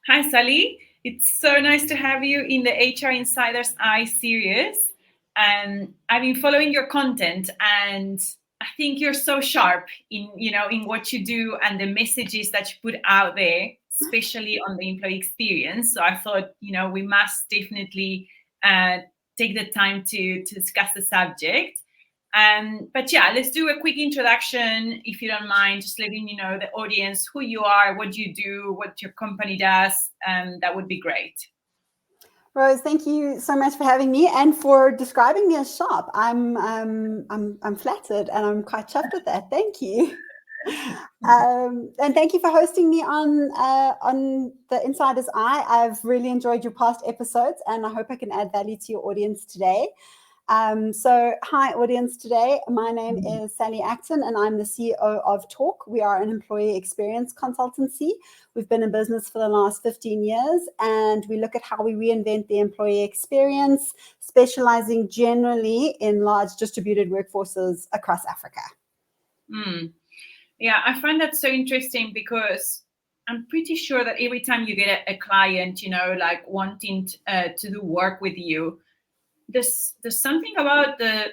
Hi, Sally. It's so nice to have you in the HR Insider's Eye series. And I've been following your content, and I think you're so sharp in what you do and the messages that you put out there, especially on the employee experience. So I thought, we must definitely uh, take the time to discuss the subject. But yeah, let's do a quick introduction, if you don't mind, just letting the audience who you are, what you do, what your company does. That would be great. Rose, thank you so much for having me and for describing me as sharp. I'm flattered and I'm quite chuffed with that. Thank you. And thank you for hosting me on the Insider's Eye. I've really enjoyed your past episodes, and I hope I can add value to your audience today. Hi, audience. Today, my name is Sally Acton, and I'm the CEO of Talk. We are an employee experience consultancy. We've been in business for the last 15 years, and we look at how we reinvent the employee experience, specializing generally in large distributed workforces across Africa. Mm. Yeah, I find that so interesting because I'm pretty sure that every time you get a client, like wanting to do work with you, there's something about the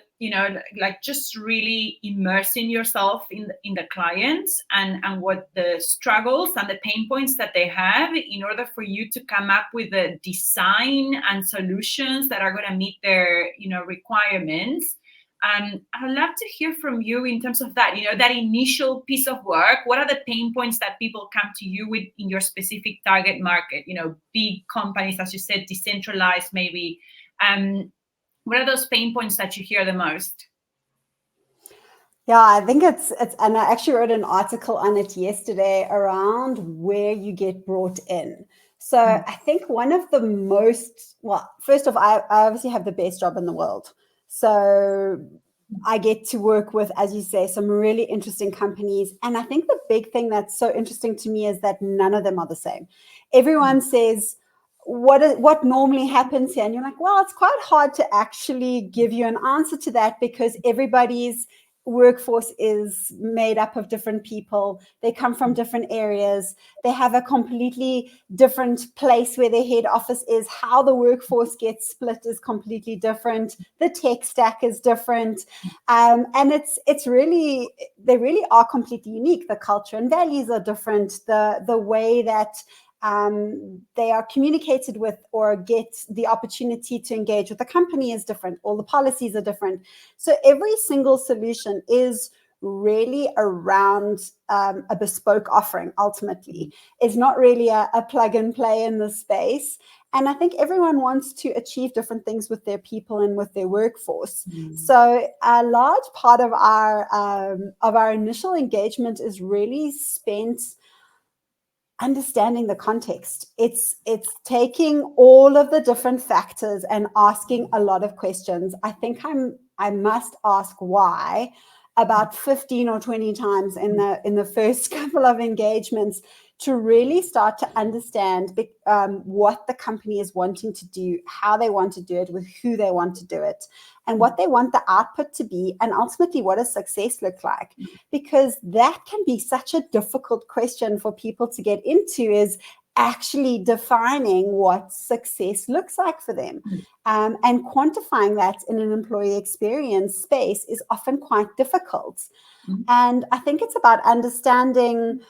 like just really immersing yourself in the clients and what the struggles and the pain points that they have in order for you to come up with a design and solutions that are going to meet their requirements. I'd love to hear from you in terms of that, that initial piece of work. What are the pain points that people come to you with in your specific target market? Big companies, as you said, decentralized maybe. What are those pain points that you hear the most? Yeah, I think it's, and I actually wrote an article on it yesterday around where you get brought in. So I think one of the most, well, first off, I obviously have the best job in the world. So I get to work with, as you say, some really interesting companies. And I think the big thing that's so interesting to me is that none of them are the same. Everyone says, what normally happens here? And you're like, well, it's quite hard to actually give you an answer to that because everybody's workforce is made up of different people. They come from different areas. They have a completely different place where their head office is. How the workforce gets split is completely different. The tech stack is different. And it's really, they really are completely unique. The culture and values are different. The way that they are communicated with or get the opportunity to engage with the company is different. All the policies are different. So every single solution is really around a bespoke offering, ultimately. It's not really a plug and play in the space. And I think everyone wants to achieve different things with their people and with their workforce. So a large part of our initial engagement is really spent understanding the context. It's taking all of the different factors and asking a lot of questions. I think I must ask why about 15 or 20 times in the first couple of engagements to really start to understand what the company is wanting to do, how they want to do it, with who they want to do it, and what they want the output to be, and ultimately what does success look like? Because that can be such a difficult question for people to get into, is actually defining what success looks like for them. And quantifying that in an employee experience space is often quite difficult. And I think it's about understanding.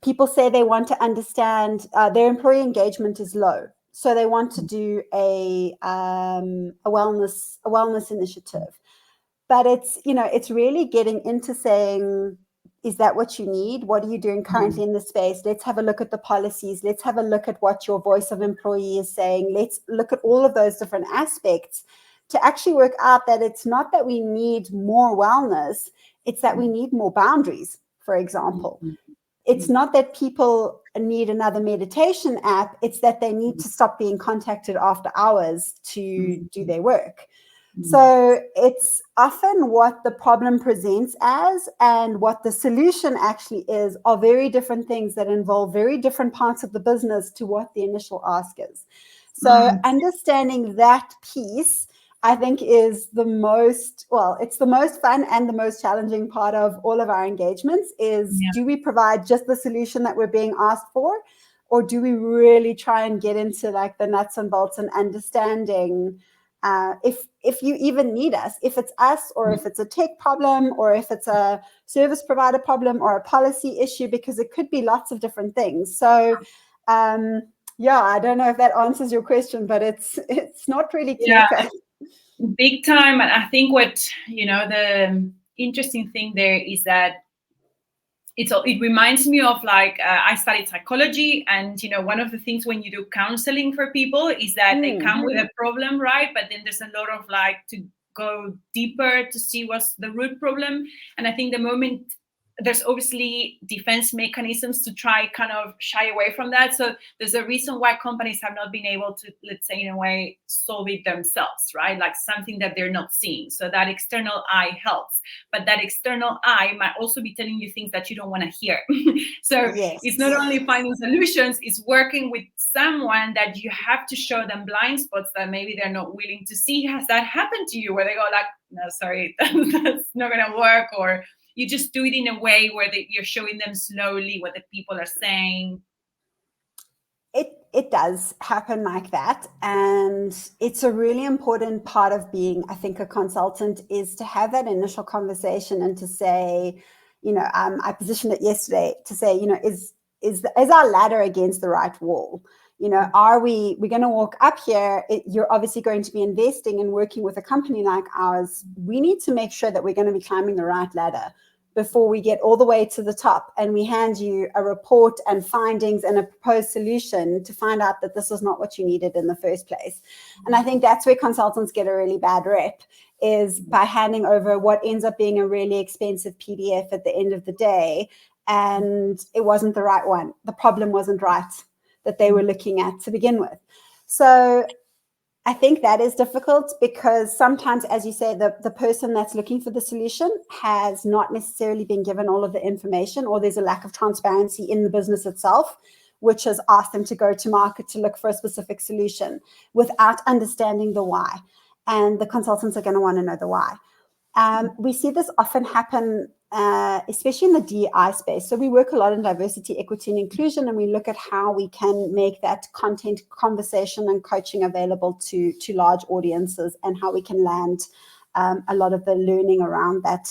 People say they want to understand their employee engagement is low, so they want to do a wellness initiative. But it's really getting into saying, is that what you need? What are you doing currently in the space? Let's have a look at the policies. Let's have a look at what your voice of employee is saying. Let's look at all of those different aspects to actually work out that it's not that we need more wellness, it's that we need more boundaries, for example. It's not that people need another meditation app. It's that they need to stop being contacted after hours to do their work. So it's often what the problem presents as and what the solution actually is are very different things that involve very different parts of the business to what the initial ask is. So understanding that piece, I think, is it's the most fun and the most challenging part of all of our engagements is, do we provide just the solution that we're being asked for? or do we really try and get into like the nuts and bolts and understanding if you even need us, if it's us, or if it's a tech problem, or if it's a service provider problem or a policy issue, because it could be lots of different things. So yeah, I don't know if that answers your question, but it's not really clear cut. Big time. And I think what, the interesting thing there is that it reminds me of like I studied psychology, and one of the things when you do counseling for people is that they come with a problem, right? But then there's a lot of like to go deeper to see what's the root problem. And I think the moment there's obviously defense mechanisms to try kind of shy away from that. So there's a reason why companies have not been able to, let's say in a way, solve it themselves, right? Like something that they're not seeing. So that external eye helps, but that external eye might also be telling you things that you don't want to hear. So it's not only finding solutions, it's working with someone that you have to show them blind spots that maybe they're not willing to see. Has that happened to you where they go like, no, sorry, that's not going to work? Or you just do it in a way where you're showing them slowly what the people are saying? It does happen like that. And it's a really important part of being, I think, a consultant, is to have that initial conversation and to say, I positioned it yesterday to say, is our ladder against the right wall? Are we're going to walk up here? You're obviously going to be investing and working with a company like ours. We need to make sure that we're going to be climbing the right ladder before we get all the way to the top and we hand you a report and findings and a proposed solution to find out that this is not what you needed in the first place. And I think that's where consultants get a really bad rep, is by handing over what ends up being a really expensive PDF at the end of the day, and it wasn't the right one. The problem wasn't right that they were looking at to begin with. So I think that is difficult, because sometimes, as you say, the person that's looking for the solution has not necessarily been given all of the information, or there's a lack of transparency in the business itself, which has asked them to go to market to look for a specific solution without understanding the why. And the consultants are going to want to know the why. We see this often happen, especially in the DEI space. So we work a lot in diversity, equity, and inclusion, and we look at how we can make that content, conversation, and coaching available to large audiences, and how we can land a lot of the learning around that.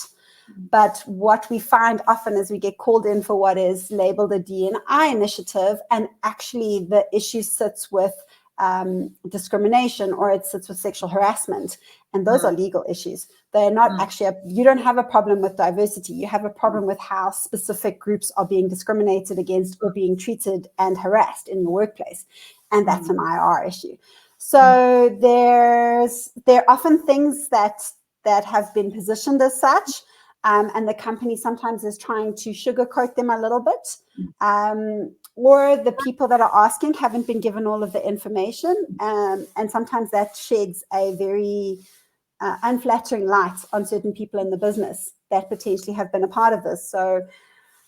But what we find often is we get called in for what is labeled a D&I initiative, and actually the issue sits with discrimination, or it sits with sexual harassment, and those are legal issues. They're not actually you don't have a problem with diversity, you have a problem with how specific groups are being discriminated against or being treated and harassed in the workplace, and that's an IR issue. So there are often things that have been positioned as such, and the company sometimes is trying to sugarcoat them a little bit, or the people that are asking haven't been given all of the information, and sometimes that sheds a very unflattering light on certain people in the business that potentially have been a part of this. So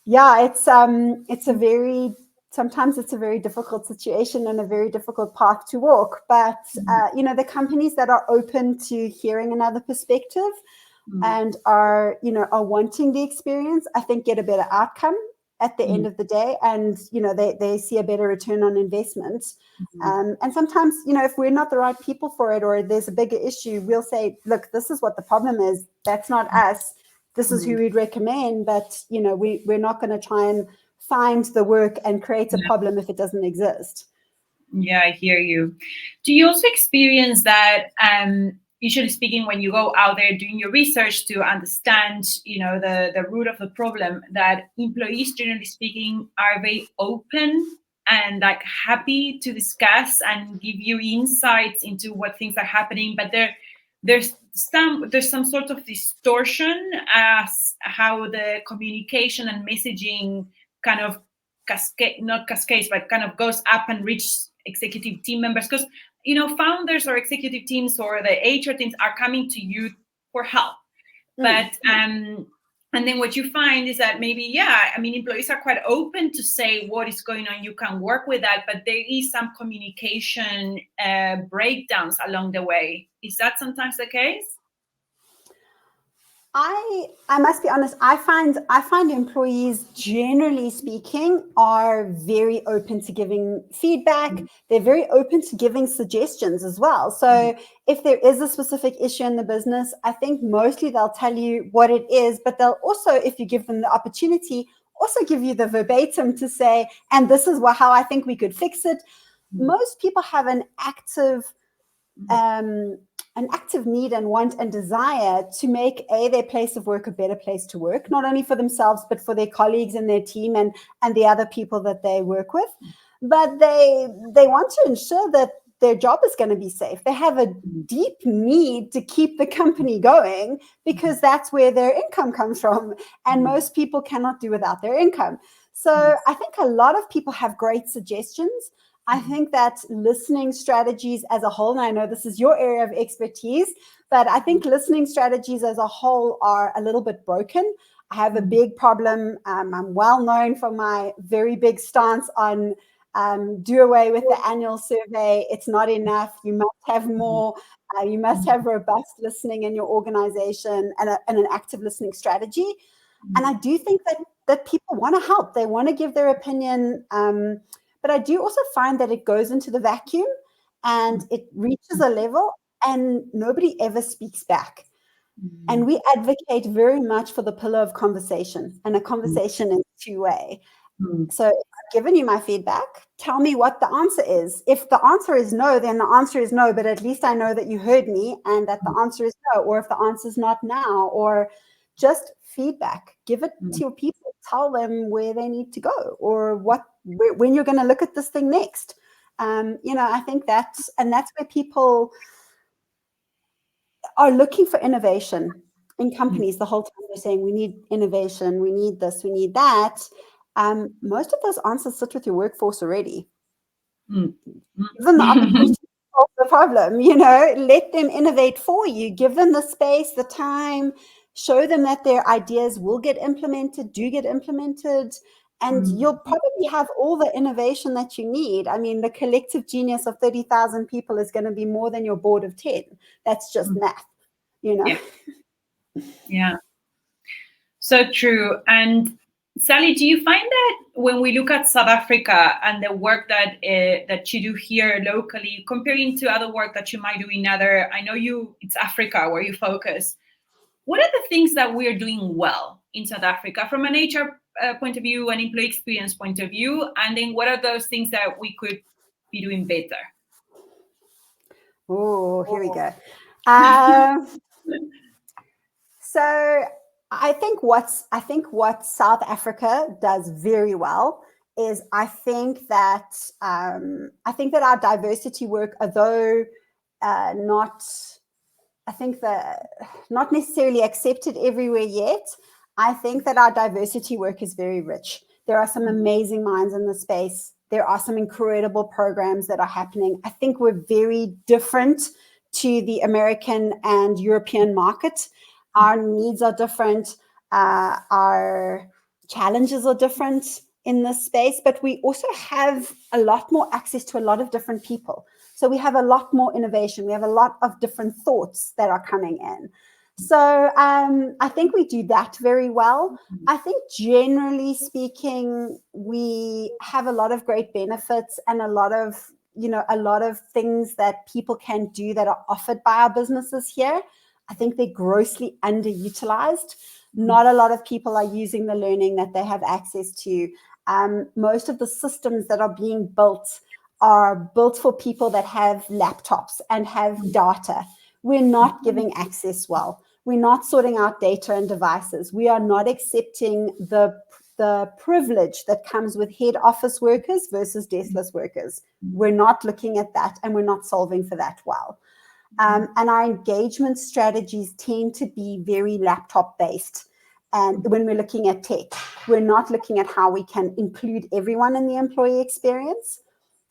yeah, sometimes it's a very difficult situation and a very difficult path to walk. But the companies that are open to hearing another perspective and are wanting the experience, I think, get a better outcome at the end of the day, and they see a better return on investment. And sometimes, if we're not the right people for it, or there's a bigger issue, we'll say, look, this is what the problem is. That's not us. This is who we'd recommend. But we're not going to try and find the work and create a problem if it doesn't exist. Yeah, I hear you. Do you also experience that, usually speaking, when you go out there doing your research to understand, the root of the problem, that employees, generally speaking, are very open and like happy to discuss and give you insights into what things are happening, but there's some sort of distortion as how the communication and messaging kind of not cascades, but kind of goes up and reaches executive team members, because founders or executive teams or the HR teams are coming to you for help. But and then what you find is that maybe employees are quite open to say what is going on, you can work with that, but there is some communication breakdowns along the way. Is that sometimes the case? I must be honest. I find employees, generally speaking, are very open to giving feedback. They're very open to giving suggestions as well. So if there is a specific issue in the business, I think mostly they'll tell you what it is, but they'll also, if you give them the opportunity, also give you the verbatim to say, and this is how I think we could fix it. Most people have an active need and want and desire to make their place of work a better place to work, not only for themselves, but for their colleagues and their team and the other people that they work with. But they want to ensure that their job is going to be safe. They have a deep need to keep the company going because that's where their income comes from. And most people cannot do without their income. So I think a lot of people have great suggestions. I think that listening strategies as a whole, and I know this is your area of expertise, but I think listening strategies as a whole are a little bit broken. I have a big problem. I'm well known for my very big stance on do away with the annual survey. It's not enough. You must have more. You must have robust listening in your organization and an active listening strategy. And I do think that people want to help. They want to give their opinion. But I do also find that it goes into the vacuum and it reaches a level and nobody ever speaks back. And we advocate very much for the pillar of conversation, and a conversation is two-way. So if I've given you my feedback, tell me what the answer is. If the answer is no, then the answer is no, but at least I know that you heard me and that the answer is no, or if the answer is not now, or just feedback. Give it to your people. Tell them where they need to go or when you're going to look at this thing next. I think that's where people are looking for innovation in companies. The whole time they're saying we need innovation, we need this, we need that. Most of those answers sit with your workforce already. Give them the opportunity to solve the problem, let them innovate for you. Give them the space, the time, show them that their ideas will get implemented, and you'll probably have all the innovation that you need. I mean, the collective genius of 30,000 people is going to be more than your board of 10. That's just math, Yeah. So true. And Sally, do you find that when we look at South Africa and the work that you do here locally, comparing to other work that you might do in I know it's Africa where you focus. What are the things that we are doing well in South Africa from an HR point of view, an employee experience point of view? And then what are those things that we could be doing better? Oh, here we go. So I think what South Africa does very well is I think that our diversity work, although not necessarily accepted everywhere yet, I think that our diversity work is very rich. There are some amazing minds in the space. There are some incredible programs that are happening. I think we're very different to the American and European market. Our needs are different. Our challenges are different in this space, but we also have a lot more access to a lot of different people. So we have a lot more innovation. We have a lot of different thoughts that are coming in. So I think we do that very well. I think generally speaking, we have a lot of great benefits and a lot of things that people can do that are offered by our businesses here. I think they're grossly underutilized. Not a lot of people are using the learning that they have access to. Most of the systems that are being built are built for people that have laptops and have data. We're not giving access well. We're not sorting out data and devices. We are not accepting the privilege that comes with head office workers versus deskless workers. We're not looking at that, and we're not solving for that well. And our engagement strategies tend to be very laptop based. And when we're looking at tech, we're not looking at how we can include everyone in the employee experience.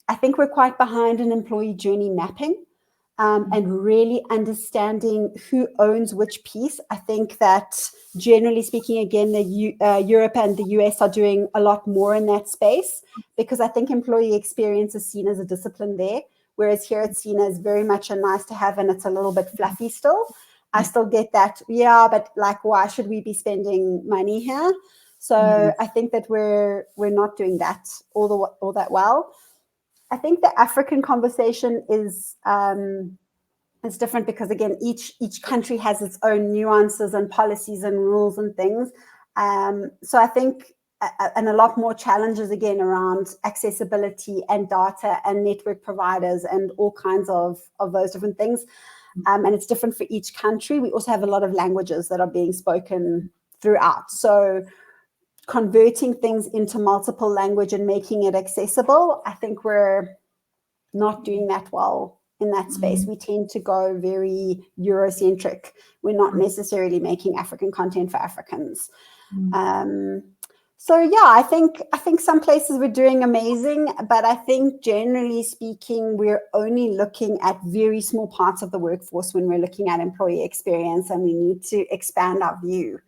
I think we're quite behind in employee journey mapping and really understanding who owns which piece. I think that generally speaking, again, Europe and the US are doing a lot more in that space because I think employee experience is seen as a discipline there, whereas here it's seen as very much a nice to have and it's a little bit fluffy still. I still get that. Yeah, but like, why should we be spending money here? So I think that we're not doing that all that well. I think the African conversation is different because, again, each country has its own nuances and policies and rules and things. So I think, and a lot more challenges again around accessibility and data and network providers and all kinds of those different things. And it's different for each country. We also have a lot of languages that are being spoken throughout. So converting things into multiple language and making it accessible, I think we're not doing that well in that space. We tend to go very Eurocentric. We're not necessarily making African content for Africans. So yeah, I think some places we're doing amazing, but I think generally speaking, we're only looking at very small parts of the workforce when we're looking at employee experience, and we need to expand our view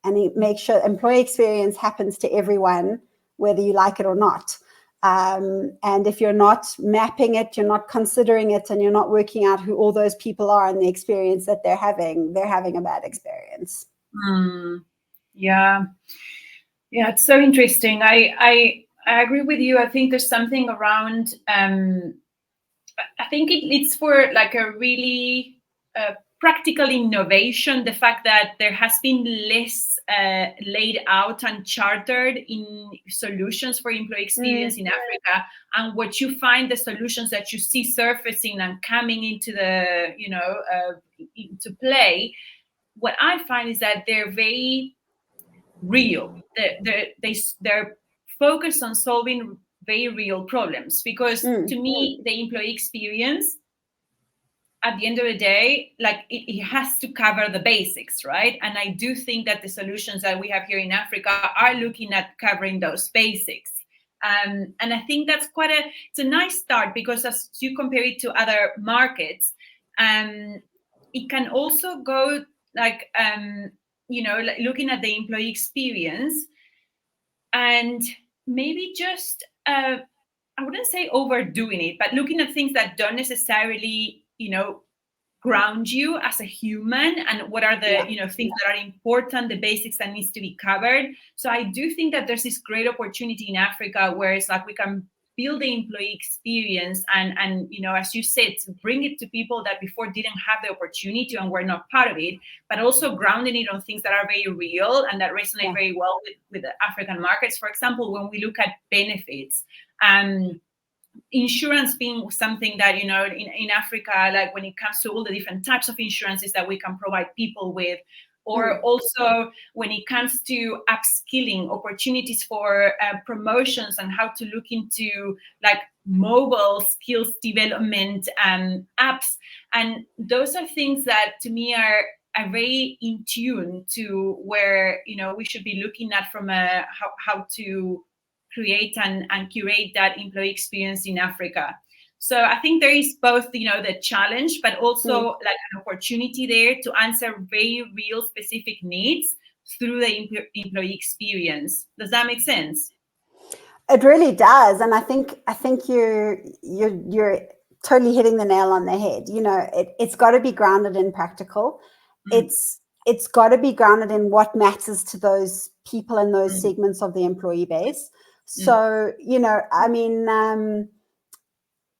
and make sure employee experience happens to everyone, whether you like it or not. And if you're not mapping it, you're not considering it, and you're not working out who all those people are and the experience that they're having a bad experience. Yeah, it's so interesting. I agree with you. I think there's something around. I think it's for like a really practical innovation. The fact that there has been less laid out and chartered in solutions for employee experience in Africa, and what you find, the solutions that you see surfacing and coming into the into play, what I find is that they're very real. They're focused on solving very real problems, because to me, the employee experience, at the end of the day, like it has to cover the basics, right? And I do think that the solutions that we have here in Africa are looking at covering those basics. And I think that's it's a nice start, because as you compare it to other markets, it can also go like, like looking at the employee experience and maybe just, I wouldn't say overdoing it, but looking at things that don't necessarily, ground you as a human, and what are the things that are important, the basics that needs to be covered. So I do think that there's this great opportunity in Africa where it's like we can build the employee experience and as you said, to bring it to people that before didn't have the opportunity and were not part of it, but also grounding it on things that are very real and that resonate very well with the African markets. For example, when we look at benefits, insurance being something that in Africa, like when it comes to all the different types of insurances that we can provide people with, or also when it comes to upskilling, opportunities for promotions, and how to look into like mobile skills development apps. And those are things that to me are very in tune to where we should be looking at from a how to create and curate that employee experience in Africa. So I think there is both, the challenge, but also like an opportunity there to answer very real specific needs through the employee experience. Does that make sense? It really does, and I think you're totally hitting the nail on the head. It's got to be grounded in practical. It's got to be grounded in what matters to those people and those segments of the employee base. So, I mean,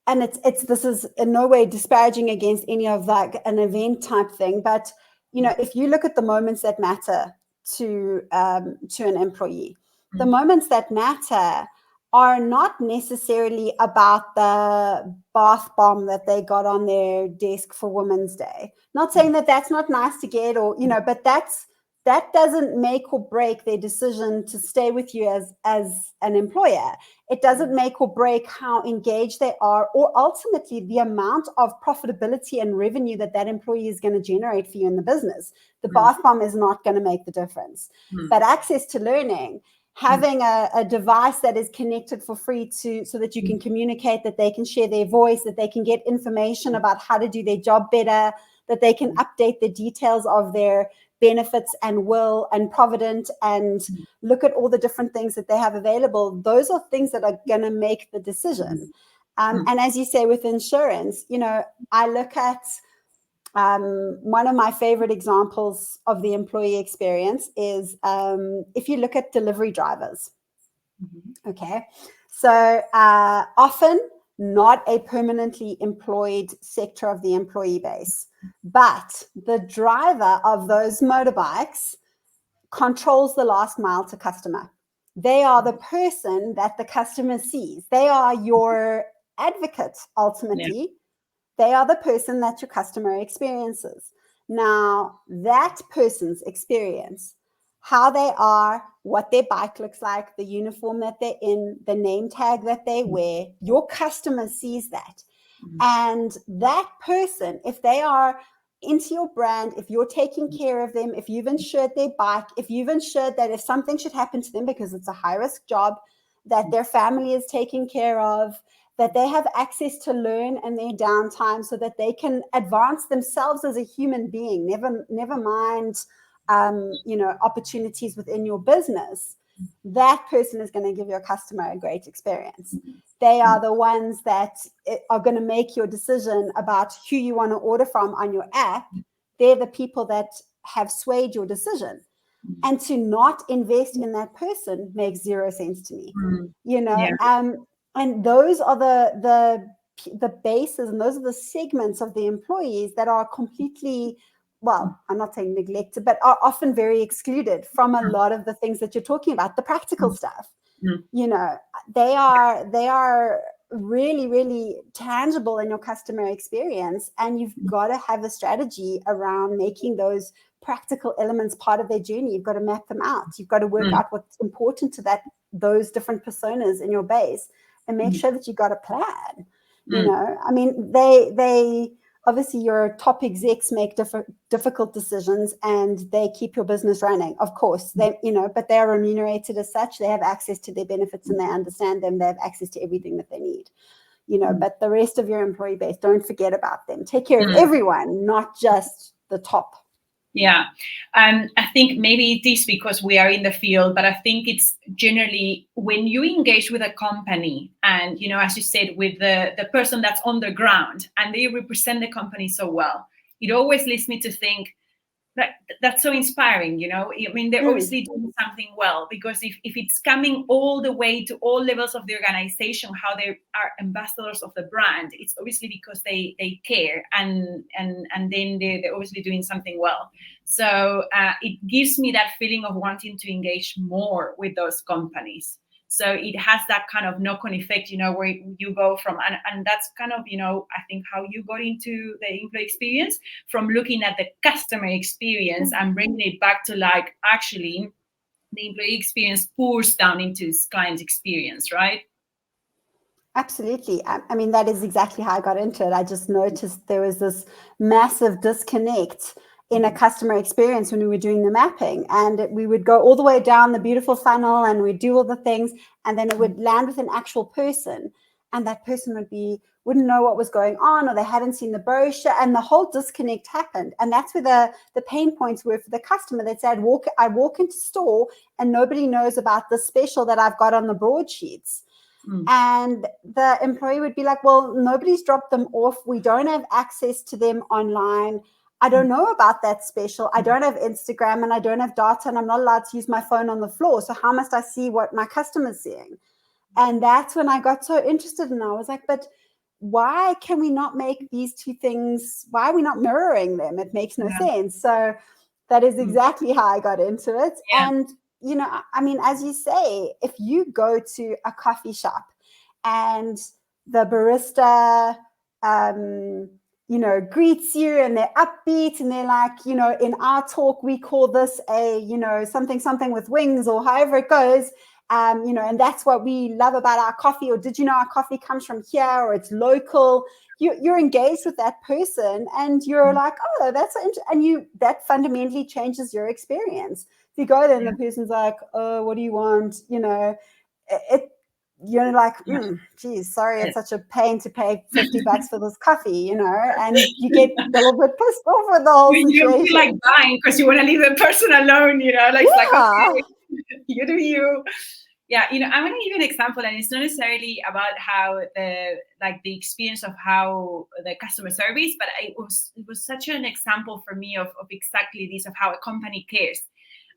and this is in no way disparaging against any of like an event type thing, but if you look at the moments that matter to an employee, the moments that matter are not necessarily about the bath bomb that they got on their desk for Women's Day. Not saying that that's not nice to get, or but that doesn't make or break their decision to stay with you as an employer. It doesn't make or break how engaged they are, or ultimately the amount of profitability and revenue that employee is going to generate for you in the business. The bath bomb is not going to make the difference. But access to learning, having a device that is connected for free so that you can communicate, that they can share their voice, that they can get information about how to do their job better, that they can update the details of their benefits and will and provident, and look at all the different things that they have available. Those are things that are going to make the decision. And as you say, with insurance, I look at One of my favorite examples of the employee experience is if you look at delivery drivers. Okay, so often not a permanently employed sector of the employee base, but the driver of those motorbikes controls the last mile to customer. They are the person that the customer sees. They are your advocate, ultimately. Yeah. They are the person that your customer experiences. Now, that person's experience, how they are, what their bike looks like, the uniform that they're in, the name tag that they wear, your customer sees that. And that person, if they are into your brand, if you're taking care of them, if you've insured their bike, if you've ensured that if something should happen to them, because it's a high-risk job, that their family is taken care of, that they have access to learn in their downtime so that they can advance themselves as a human being, never mind opportunities within your business, that person is going to give your customer a great experience. They are the ones that are going to make your decision about who you want to order from on your app. They're the people that have swayed your decision. And to not invest in that person makes zero sense to me. And those are the bases, and those are the segments of the employees that are completely, well, I'm not saying neglected, but are often very excluded from a lot of the things that you're talking about, the practical stuff. They are really, really tangible in your customer experience, and you've got to have a strategy around making those practical elements part of their journey. You've got to map them out. You've got to work out what's important to those different personas in your base, and make sure that you've got a plan. I mean, they obviously, your top execs make difficult decisions, and they keep your business running. Of course, but they are remunerated as such. They have access to their benefits, and they understand them. They have access to everything that they need. But the rest of your employee base, don't forget about them. Take care of everyone, not just the top. Yeah. I think maybe it is because we are in the field, but I think it's generally when you engage with a company and, as you said, with the person that's on the ground and they represent the company so well, it always leads me to think that's so inspiring, I mean, they're obviously doing something well, because if it's coming all the way to all levels of the organization, how they are ambassadors of the brand, it's obviously because they care and then they're obviously doing something well. So it gives me that feeling of wanting to engage more with those companies. So it has that kind of knock-on effect, where you go from, and that's kind of, I think how you got into the employee experience, from looking at the customer experience and bringing it back to actually the employee experience pours down into this client experience, right? Absolutely. I mean, that is exactly how I got into it. I just noticed there was this massive disconnect in a customer experience when we were doing the mapping, and we would go all the way down the beautiful funnel and we'd do all the things, and then it would land with an actual person, and that person wouldn't know what was going on, or they hadn't seen the brochure, and the whole disconnect happened. And that's where the pain points were for the customer. They'd say, I walk into store and nobody knows about the special that I've got on the broadsheets. And the employee would be like, well, nobody's dropped them off. We don't have access to them online. I don't know about that special. I don't have Instagram, and I don't have data, and I'm not allowed to use my phone on the floor. So how must I see what my customer's seeing? And that's when I got so interested, and I was like, but why can we not make these two things? Why are we not mirroring them? It makes no sense. So that is exactly how I got into it. Yeah. And, I mean, as you say, if you go to a coffee shop and the barista, greets you and they're upbeat and they're like, in our talk, we call this a, something with wings, or however it goes, and that's what we love about our coffee, or did you know our coffee comes from here, or it's local. You're engaged with that person, and you're like, oh, that's interesting. And that fundamentally changes your experience. If you go there and the person's like, oh, what do you want? You're like, geez, sorry, it's such a pain to pay $50 for this coffee, and you get a little bit pissed off with the whole situation. You feel like buying because you want to leave the person alone, it's like, okay, you do you. Yeah, I'm going to give you an example, and it's not necessarily about how the experience of how the customer service, but it was such an example for me of exactly this, of how a company cares.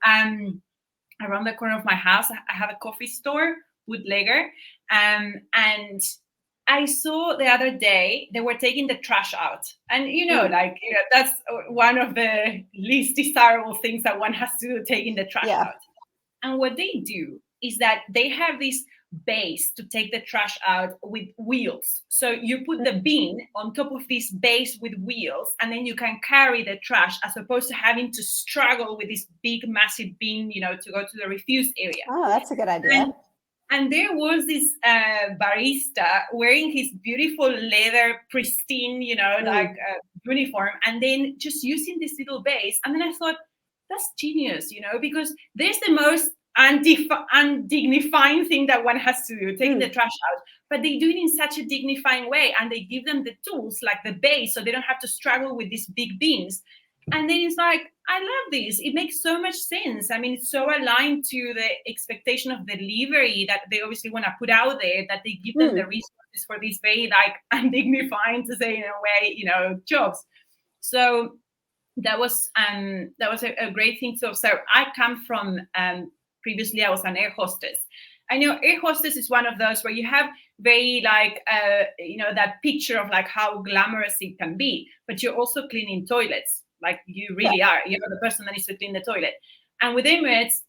Around the corner of my house, I have a coffee store, Woodlegger, and I saw the other day they were taking the trash out, and that's one of the least desirable things that one has to do, taking the trash out. And what they do is that they have this base to take the trash out with wheels. So you put the bin on top of this base with wheels, and then you can carry the trash, as opposed to having to struggle with this big, massive bin, to go to the refuse area. Oh, that's a good idea. And there was this barista wearing his beautiful leather, pristine, uniform, and then just using this little base. And then I thought, that's genius, because there's the most undignifying thing that one has to do, taking the trash out. But they do it in such a dignifying way, and they give them the tools, like the base, so they don't have to struggle with these big bins. And then it's like, I love this. It makes so much sense. I mean, it's so aligned to the expectation of delivery that they obviously want to put out there, that they give them the resources for these very undignifying, to say in a way, jobs. So that was a great thing to observe. I come from previously I was an air hostess. I know air hostess is one of those where you have very that picture of how glamorous it can be, but you're also cleaning toilets. You really are. You're the person that needs to clean the toilet. And with Emirates,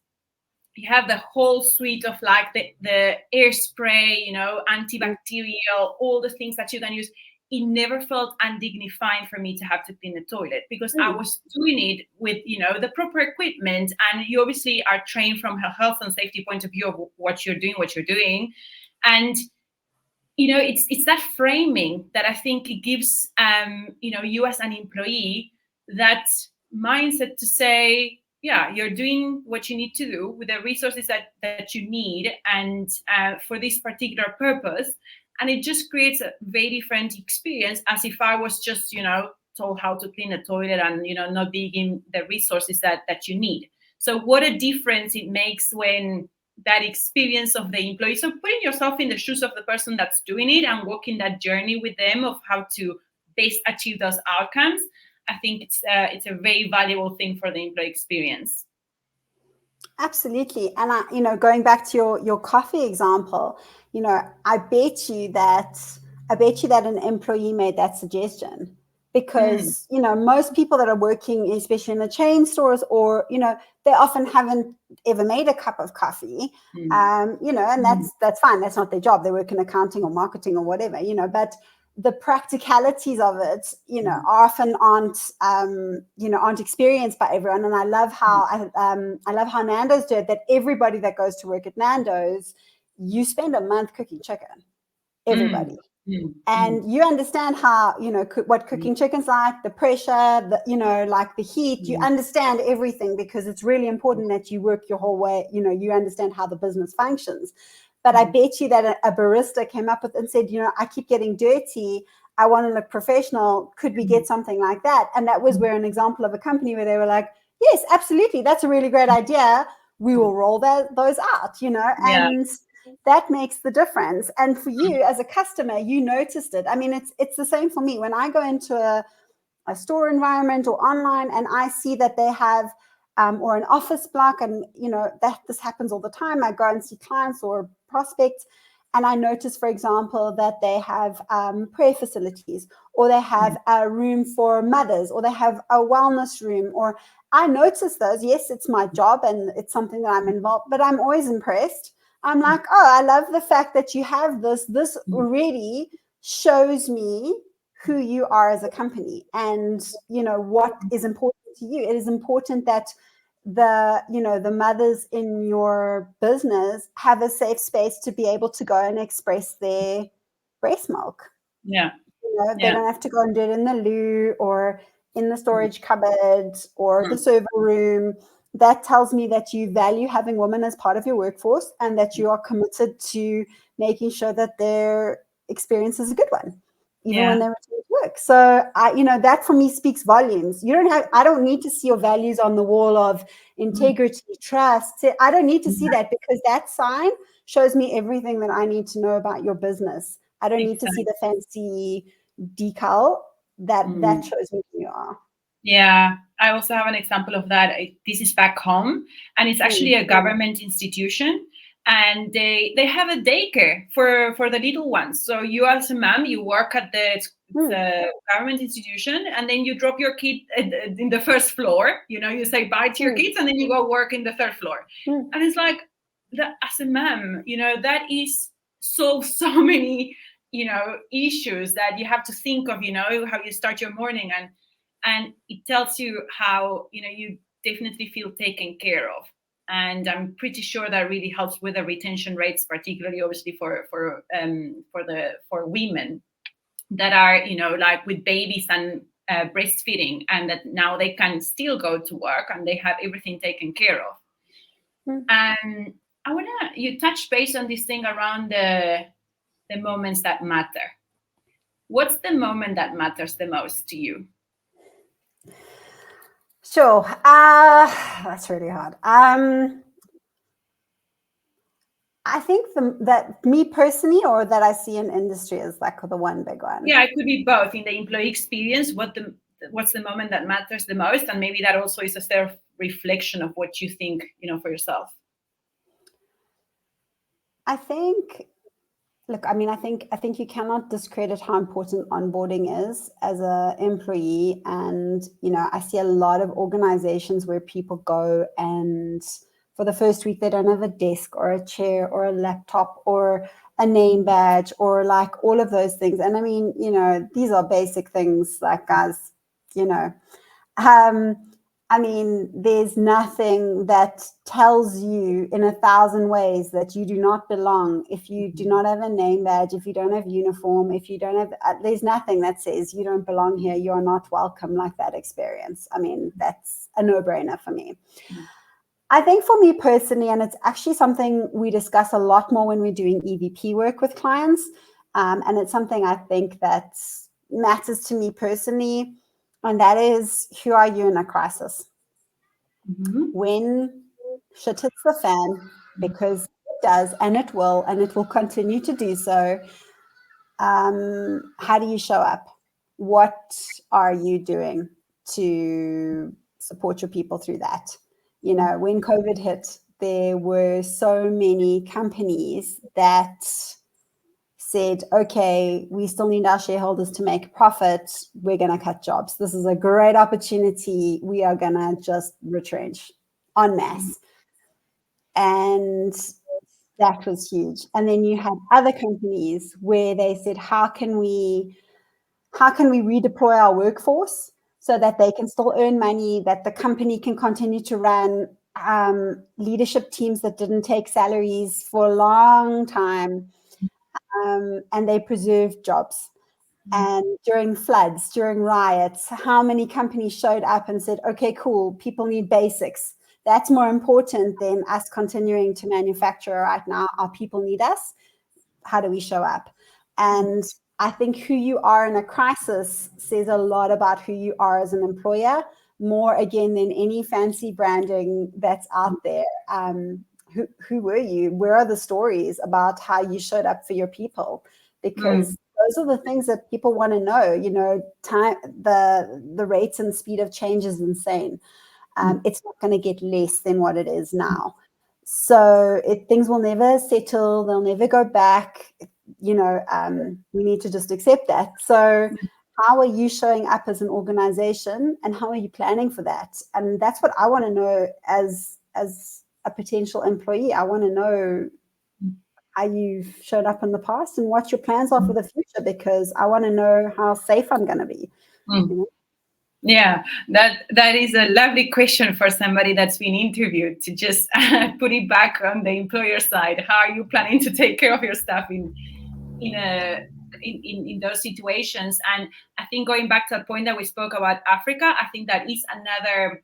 you have the whole suite of the air spray, antibacterial, all the things that you can use. It never felt undignifying for me to have to clean the toilet, because I was doing it with, the proper equipment. And you obviously are trained from a health and safety point of view of what you're doing. And, it's that framing that I think it gives, you as an employee, that mindset to say, yeah, you're doing what you need to do with the resources that you need, and for this particular purpose. And it just creates a very different experience, as if I was just, told how to clean a toilet and, not being the resources that you need. So what a difference it makes when that experience of the employee. So putting yourself in the shoes of the person that's doing it and walking that journey with them of how to best achieve those outcomes, I think it's a very valuable thing for the employee experience. Absolutely. And going back to your coffee example, I bet you that an employee made that suggestion, because most people that are working, especially in the chain stores, or they often haven't ever made a cup of coffee, and that's fine. That's not their job. They work in accounting or marketing or whatever, but the practicalities of it, often aren't experienced by everyone. And I love how Nando's do it, that everybody that goes to work at Nando's, you spend a month cooking chicken, everybody. And you understand how, what cooking chicken's like, the pressure, the heat, you understand everything, because it's really important that you work your whole way, you understand how the business functions. But I bet you that a barista came up with and said, I keep getting dirty. I want to look professional. Could we get something like that? And that was where an example of a company where they were like, yes, absolutely. That's a really great idea. We will roll those out, and that makes the difference. And for you as a customer, you noticed it. I mean, it's the same for me. When I go into a store environment or online and I see that they have or an office block, and that this happens all the time. I go and see clients or prospects, and I notice, for example, that they have prayer facilities, or they have a room for mothers, or they have a wellness room, or I notice those. Yes, it's my job and it's something that I'm involved, but I'm always impressed. I'm like, oh, I love the fact that you have this. This already shows me who you are as a company, and what is important to you. It is important that the mothers in your business have a safe space to be able to go and express their breast milk. They don't have to go and do it in the loo or in the storage cupboard or the server room. That tells me that you value having women as part of your workforce, and that you are committed to making sure that their experience is a good one, even when they return to work. So that for me speaks volumes. I don't need to see your values on the wall of integrity, trust. I don't need to see that, because that sign shows me everything that I need to know about your business. I don't need to see the fancy decal. That shows me who you are. Yeah, I also have an example of that. This is back home, and it's actually a government institution, and they have a daycare for the little ones. So you, as a mom, you work at the government institution, and then you drop your kid in the first floor. You say bye to your kids, and then you go work in the third floor. And it's like, as a mom, that is so many issues that you have to think of. How you start your morning, and it tells you how you definitely feel taken care of. And I'm pretty sure that really helps with the retention rates, particularly obviously for women that are like with babies and breastfeeding, and that now they can still go to work and they have everything taken care of. And you touch base on this thing around the moments that matter. What's the moment that matters the most to you? Sure. That's really hard. I think that me personally, or that I see in industry, is like the one big one. Yeah, it could be both. In the employee experience, what's the moment that matters the most, and maybe that also is a self-reflection of what you think, for yourself. I think you cannot discredit how important onboarding is as an employee. And, I see a lot of organizations where people go, and for the first week, they don't have a desk or a chair or a laptop or a name badge or like all of those things. And I mean, these are basic things, like, guys, there's nothing that tells you in 1,000 ways that you do not belong if you do not have a name badge, if you don't have uniform, if you don't have, there's nothing that says you don't belong here, you are not welcome, like that experience. I mean, that's a no-brainer for me. I think for me personally, and it's actually something we discuss a lot more when we're doing EVP work with clients, and it's something I think that matters to me personally, and that is, who are you in a crisis? When shit hits the fan, because it does, and it will continue to do so, how do you show up? What are you doing to support your people through that? When COVID hit, there were so many companies that said, okay, we still need our shareholders to make a profit. We're going to cut jobs. This is a great opportunity. We are going to just retrench en masse. And that was huge. And then you had other companies where they said, how can we redeploy our workforce so that they can still earn money, that the company can continue to run, leadership teams that didn't take salaries for a long time, and they preserved jobs. And during floods, during riots, how many companies showed up and said, okay, cool, people need basics. That's more important than us continuing to manufacture right now. Our people need us. How do we show up? And I think who you are in a crisis says a lot about who you are as an employer, more again than any fancy branding that's out there. Who were you? Where are the stories about how you showed up for your people? Because those are the things that people want to know. Time, the rates and speed of change is insane. It's not going to get less than what it is now. So things will never settle. They'll never go back. We need to just accept that. So how are you showing up as an organization, and how are you planning for that? And that's what I want to know as a potential employee. I want to know how you've shown up in the past and what your plans are for the future, because I want to know how safe I'm going to be. Yeah, that is a lovely question for somebody that's been interviewed, to just put it back on the employer side. How are you planning to take care of your staff in those situations? And I think, going back to the point that we spoke about Africa, I think that is another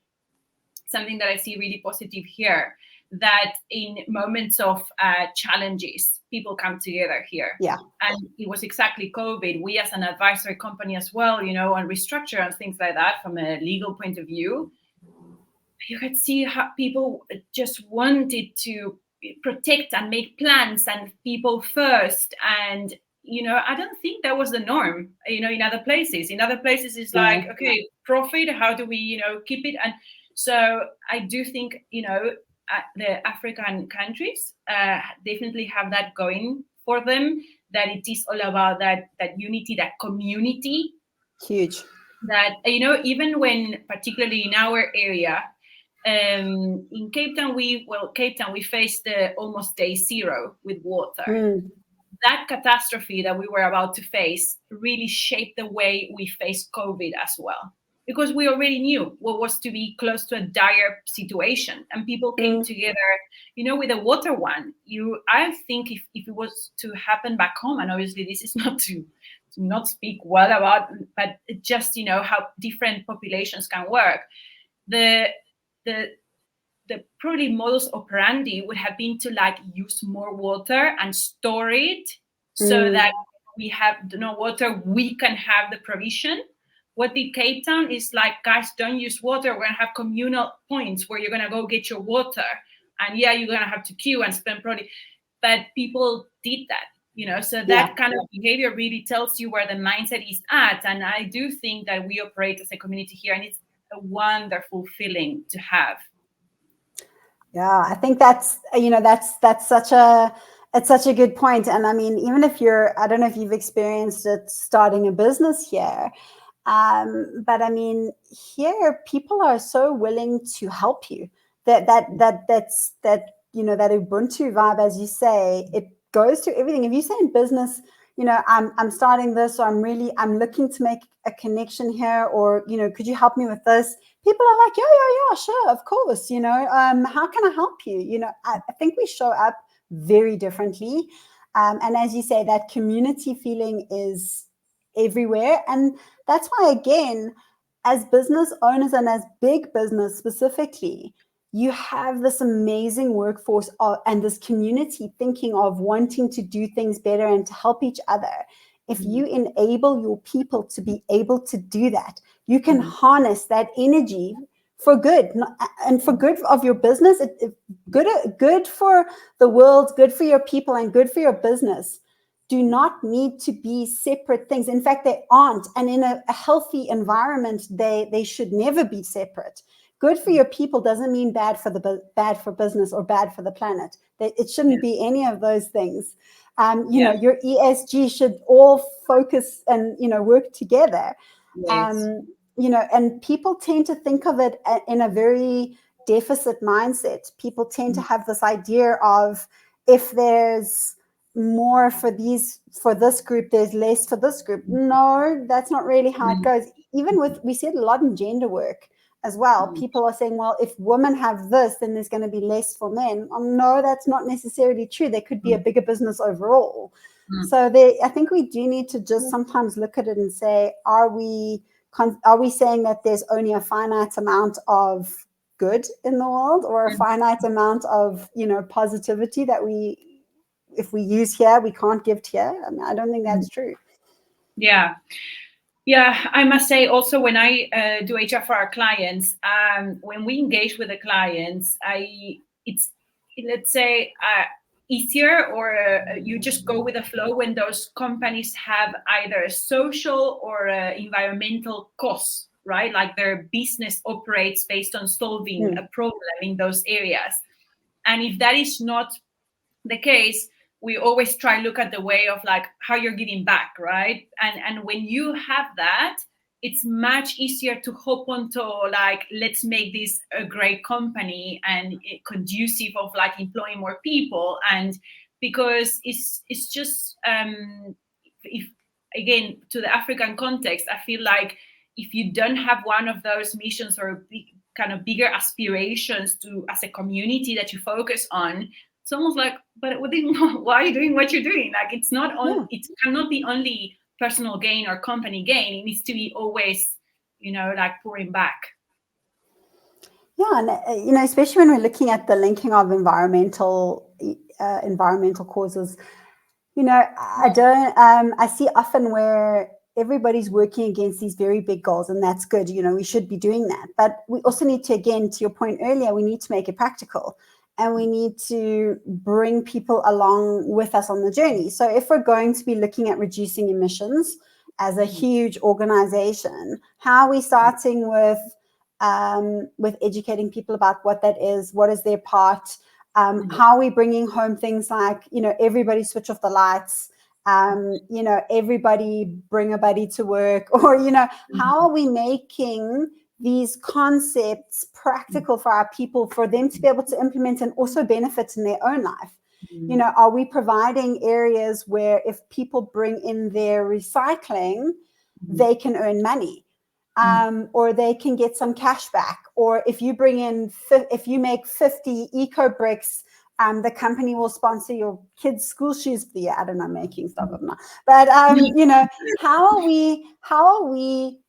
something that I see really positive here, that in moments of challenges, people come together here. Yeah. And it was exactly COVID. We as an advisory company as well, you know, on restructure and things like that from a legal point of view, you could see how people just wanted to protect and make plans and people first. And, you know, I don't think that was the norm, you know, in other places. In other places, it's like, okay, profit, how do we, you know, keep it? And so I do think, you know, the African countries definitely have that going for them, that it is all about that unity, that community. Huge. That, you know, even when, particularly in our area, in Cape Town, we faced almost day zero with water. That catastrophe that we were about to face really shaped the way we faced COVID as well, because we already knew what was to be close to a dire situation, and people came together, you know, with the water one. I think if it was to happen back home, and obviously this is not to not speak well about, but just, you know, how different populations can work. The probably modus operandi would have been to like use more water and store it, so that we have no water, we can have the provision. What did Cape Town is like, guys, don't use water. We're gonna have communal points where you're gonna go get your water, and yeah, you're gonna have to queue and spend probably, but people did that, you know. So that kind of behavior really tells you where the mindset is at. And I do think that we operate as a community here, and it's a wonderful feeling to have. Yeah, I think that's, you know, that's such a, it's such a good point. And I mean, even if I don't know if you've experienced it starting a business here, but I mean, here people are so willing to help you. That's you know, that Ubuntu vibe, as you say, it goes to everything. If you say in business, you know, I'm starting this, or I'm looking to make a connection here, or, you know, could you help me with this? People are like, yeah, sure, of course, you know, how can I help you? You know, I think we show up very differently. And as you say, that community feeling is everywhere. And that's why, again, as business owners and as big business specifically, you have this amazing workforce and this community thinking of wanting to do things better and to help each other. If you enable your people to be able to do that, you can harness that energy for good, and for good of your business, good for the world, good for your people, and good for your business. Do not need to be separate things. In fact, they aren't. And in a healthy environment, they should never be separate. Good for your people doesn't mean bad for business or bad for the planet. It shouldn't be any of those things. You know, your ESG should all focus and, you know, work together. Yes. You know, and people tend to think of it in a very deficit mindset. People tend to have this idea of, if there's more for this group, there's less for this group. No, that's not really how it goes. Even we see it a lot in gender work as well. People are saying, well, if women have this, then there's going to be less for men. No, that's not necessarily true. There could be a bigger business overall. So I think we do need to just sometimes look at it and say, are we saying that there's only a finite amount of good in the world, or a finite amount of, you know, positivity that if we use here, we can't give here? I mean, I don't think that's true. Yeah, I must say also, when I do HR for our clients, when we engage with the clients, it's, let's say, easier, or you just go with the flow when those companies have either a social or environmental costs, right? Like their business operates based on solving a problem in those areas. And if that is not the case, we always try to look at the way of like how you're giving back, right? And when you have that, it's much easier to hop onto like, let's make this a great company and conducive of like employing more people. And because it's just if, again, to the African context, I feel like if you don't have one of those missions or kind of bigger aspirations to as a community that you focus on, it's almost like, but why are you doing what you're doing? Like, it's not on, it cannot be only personal gain or company gain. It needs to be always, you know, like pouring back. Yeah, and especially when we're looking at the linking of environmental causes, I see often where everybody's working against these very big goals, and that's good. We should be doing that. But we also need to, again, to your point earlier, we need to make it practical, and we need to bring people along with us on the journey. So if we're going to be looking at reducing emissions as a huge organization, how are we starting with educating people about what that is, what is their part, how are we bringing home things like, everybody switch off the lights, everybody bring a buddy to work, or, how are we making these concepts practical for our people, for them to be able to implement and also benefit in their own life? Are we providing areas where if people bring in their recycling, they can earn money? Or they can get some cash back, or if you make 50 eco bricks, the company will sponsor your kids' school shoes for the year. I don't know, I'm making stuff up now, but how are we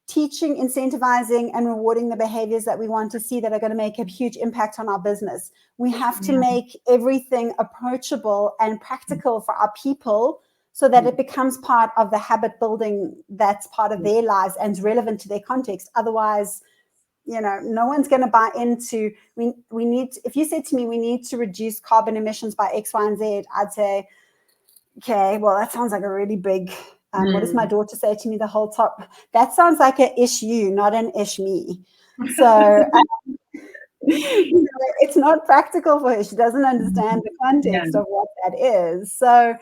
teaching, incentivizing, and rewarding the behaviors that we want to see that are going to make a huge impact on our business? We have to make everything approachable and practical for our people, so that it becomes part of the habit building that's part of their lives and is relevant to their context. Otherwise, no one's going to buy into, we need, if you said to me, we need to reduce carbon emissions by X, Y, and Z, I'd say, okay, well, that sounds like a really big, what does my daughter say to me the whole time? That sounds like an ish you, not an ish me. So it's not practical for her. She doesn't understand the context of what that is. So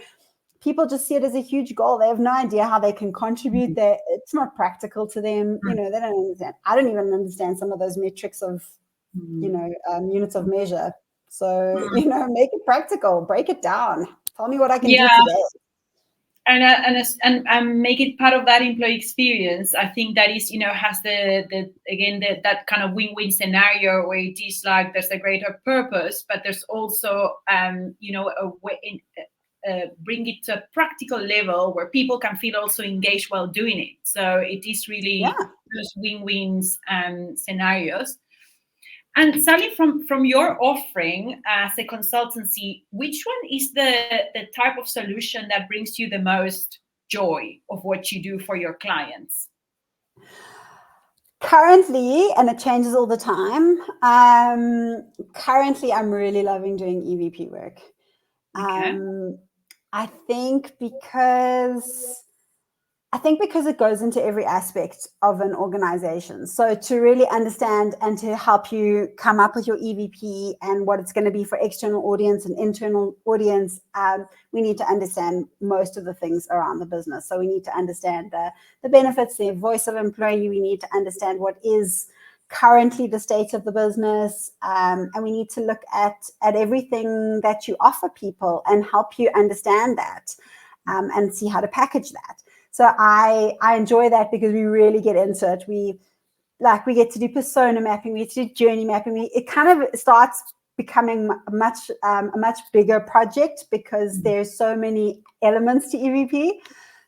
people just see it as a huge goal. They have no idea how they can contribute there. It's not practical to them. They don't understand. I don't even understand some of those metrics of, units of measure. So, make it practical, break it down. Tell me what I can do today. And make it part of that employee experience. I think that is, has that kind of win-win scenario where it is like there's a greater purpose, but there's also, a way bring it to a practical level where people can feel also engaged while doing it. So it is really those win-wins scenarios. And Sally, from your offering as a consultancy, which one is the type of solution that brings you the most joy of what you do for your clients? Currently, and it changes all the time, currently I'm really loving doing EVP work. Okay. I think because it goes into every aspect of an organization. So to really understand and to help you come up with your EVP and what it's going to be for external audience and internal audience, we need to understand most of the things around the business. So we need to understand the benefits, the voice of employee. We need to understand what is currently the state of the business, and we need to look at everything that you offer people and help you understand that, and see how to package that. So I enjoy that because we really get into it. We get to do persona mapping, we get to do journey mapping. It kind of starts becoming a much bigger project because there's so many elements to EVP.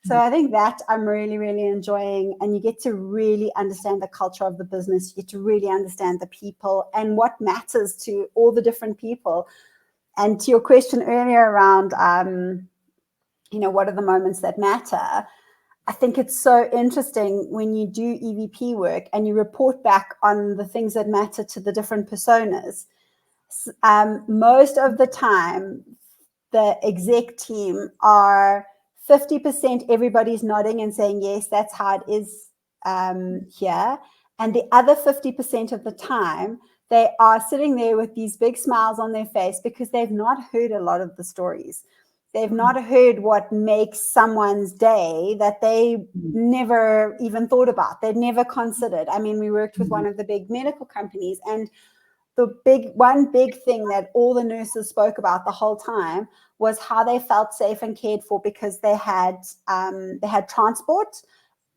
So I think that I'm really, really enjoying, and you get to really understand the culture of the business. You get to really understand the people and what matters to all the different people. And to your question earlier around, what are the moments that matter? I think it's so interesting when you do EVP work and you report back on the things that matter to the different personas. Most of the time, the exec team are 50%, everybody's nodding and saying, yes, that's how it is here. And the other 50% of the time, they are sitting there with these big smiles on their face because they've not heard a lot of the stories. They've not heard what makes someone's day that they never even thought about. They'd never considered. I mean, we worked with one of the big medical companies, and one big thing that all the nurses spoke about the whole time was how they felt safe and cared for because they had transport,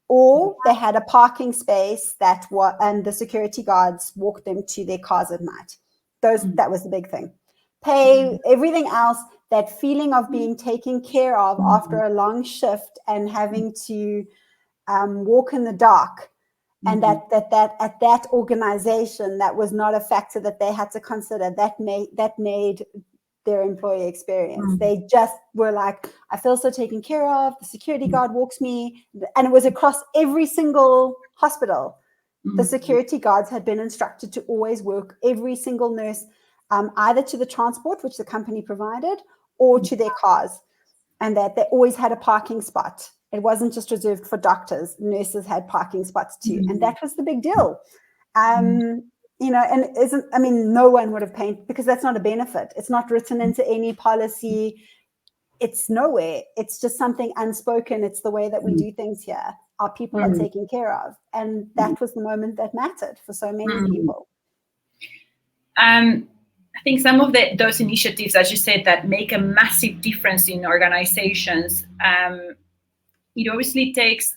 or they had a parking space and the security guards walked them to their cars at night. That was the big thing. Pay, everything else, that feeling of being taken care of after a long shift and having to walk in the dark and that at that organization, that was not a factor that they had to consider. That made their employee experience. They just were like, I feel so taken care of. The security guard walks me, and it was across every single hospital. The security guards had been instructed to always work every single nurse, either to the transport, which the company provided, or to their cars, and that they always had a parking spot. It wasn't just reserved for doctors. Nurses had parking spots too. And that was the big deal. And no one would have paid, because that's not a benefit. It's not written into any policy. It's nowhere. It's just something unspoken. It's the way that we do things here. Our people are taken care of. And that was the moment that mattered for so many people. I think some of those initiatives, as you said, that make a massive difference in organizations, it obviously takes,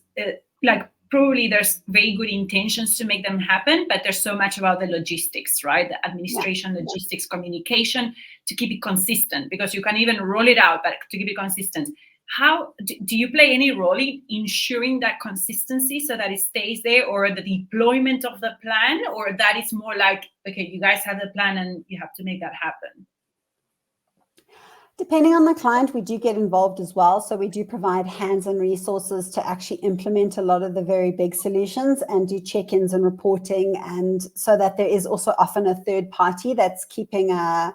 probably there's very good intentions to make them happen, but there's so much about the logistics, right? The administration, logistics, communication, to keep it consistent, because you can even roll it out, but to keep it consistent. How do you play any role in ensuring that consistency so that it stays there, or the deployment of the plan, or that it's more like, okay, you guys have the plan and you have to make that happen? Depending on the client, we do get involved as well. So we do provide hands and resources to actually implement a lot of the very big solutions and do check-ins and reporting. And so that there is also often a third party that's keeping the